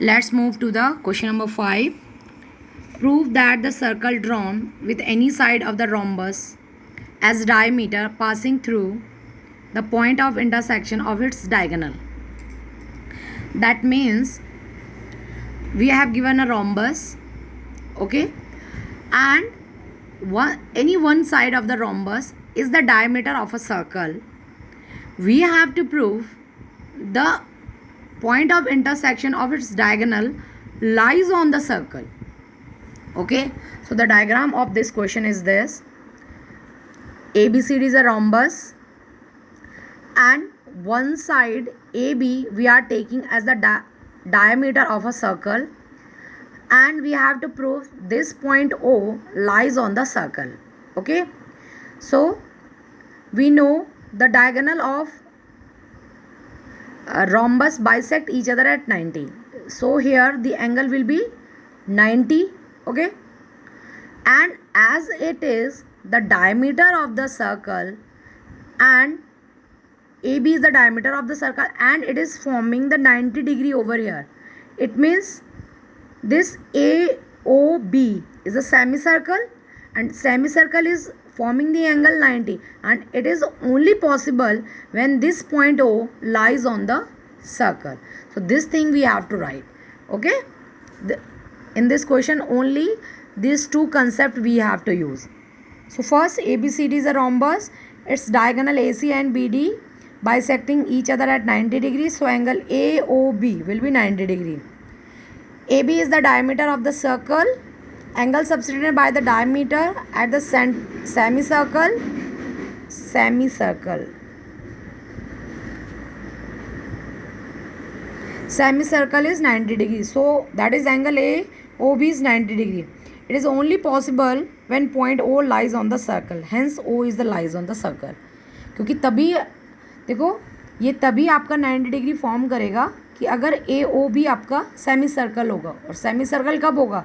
Let's move to the question number 5. Prove that the circle drawn with any side of the rhombus as diameter passing through the point of intersection of its diagonal. That means we have given a rhombus, okay, and any one side of the rhombus is the diameter of a circle. We have to prove the point of intersection of its diagonal lies on the circle. Okay, so the diagram of this question is this. ABCD is a rhombus and one side AB we are taking as the diameter of a circle, and we have to prove this point O lies on the circle. Okay, so we know the diagonal of rhombus bisect each other at 90. So here the angle will be 90. Okay, and as it is the diameter of the circle and AB is the diameter of the circle and it is forming the 90 degree over here, it means this AOB is a semicircle and semicircle is forming the angle 90, and it is only possible when this point O lies on the circle. So this thing we have to write. Okay, in this question only these two concepts we have to use. So first, ABCD is a rhombus, its diagonal AC and BD bisecting each other at 90 degrees, so angle AOB will be 90 degree. AB is the diameter of the circle, angle subtended by the diameter at the semicircle is 90 degrees, so that is angle AOB is 90 degree. It is only possible when point O lies on the circle, hence O is the lies on the circle. क्योंकि तभी देखो ये तभी आपका 90 degree form करेगा कि अगर ए ओ भी आपका सेमी सर्कल होगा, और सेमी सर्कल कब होगा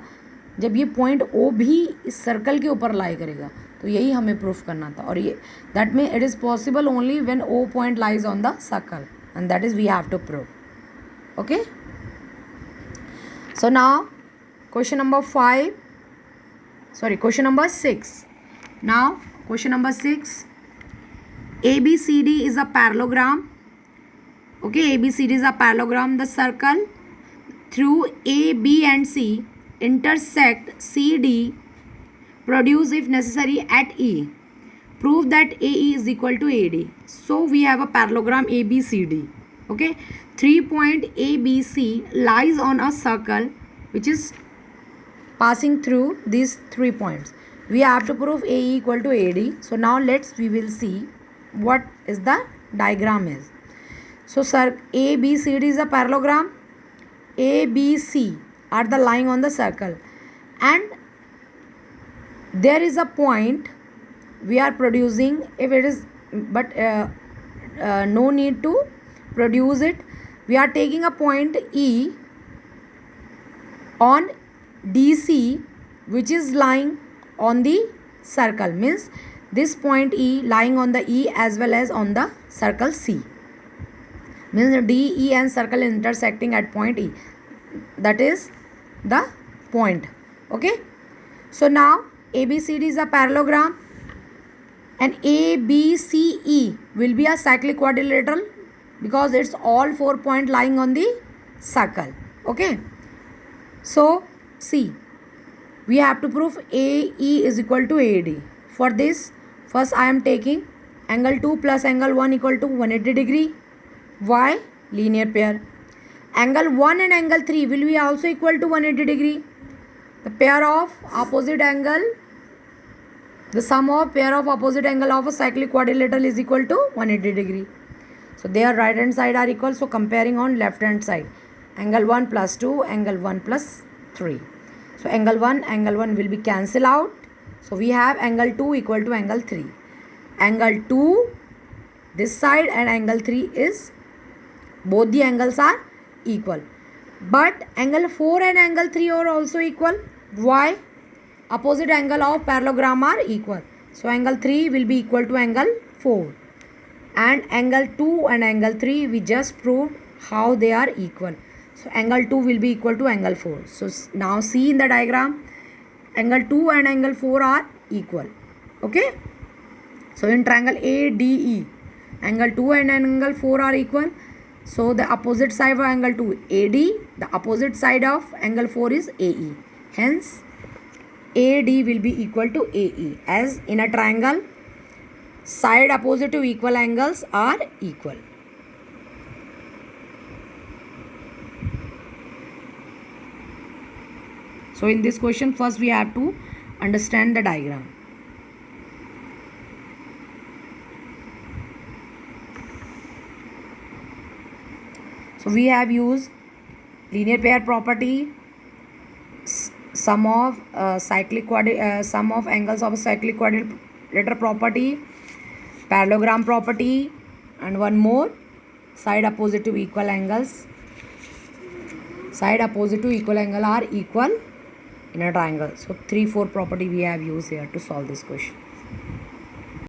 जब ये पॉइंट ओ भी इस सर्कल के ऊपर लाई करेगा. तो यही हमें प्रूफ करना था, और ये that mean it is possible only when O point lies on the circle, and that is we have to prove. Okay, so now question number 6. Now question number 6. ABCD is a parallelogram. Okay, ABCD is a parallelogram. The circle through A, B and C intersect CD, produce if necessary at E. Prove that AE is equal to AD. So we have a parallelogram ABCD. Okay, 3 point ABC lies on a circle which is passing through these 3 points. We have to prove AE equal to AD. So now we will see what is the diagram is. So ABCD is a parallelogram. ABC are the lying on the circle, and there is a point we are producing if it is, but no need to produce it. We are taking a point E on DC which is lying on the circle, means this point E lying on the E as well as on the circle C, means D, E and circle intersecting at point E. That is the point. Okay, so now ABCD is a parallelogram and ABCE will be a cyclic quadrilateral because it's all 4 points lying on the circle. Okay, so see, we have to prove AE is equal to AD. For this, first I am taking angle 2 plus angle 1 equal to 180 degree. Why? Linear pair. Angle 1 and angle 3 will be also equal to 180 degree. The pair of opposite angle, the sum of pair of opposite angle of a cyclic quadrilateral is equal to 180 degree. So their right hand side are equal. So comparing on left hand side, angle 1 plus 2, angle 1 plus 3. So angle 1 will be cancel out. So we have angle 2 equal to angle 3. Angle 2 this side and angle 3 is, both the angles are equal. But angle 4 and angle 3 are also equal. Why? Opposite angle of parallelogram are equal. So angle 3 will be equal to angle 4. And angle 2 and angle 3 we just proved how they are equal. So angle 2 will be equal to angle 4. So now see in the diagram, angle 2 and angle 4 are equal. Okay. So in triangle ADE, angle 2 and angle 4 are equal. So the opposite side of angle 2 AD, the opposite side of angle 4 is AE. Hence AD will be equal to AE, as in a triangle side opposite to equal angles are equal. So in this question, first we have to understand the diagram. So we have used linear pair property, sum of angles of a cyclic quadrilateral property, parallelogram property, and one more, side opposite to equal angles. Side opposite to equal angle are equal in a triangle. So 3-4 property we have used here to solve this question.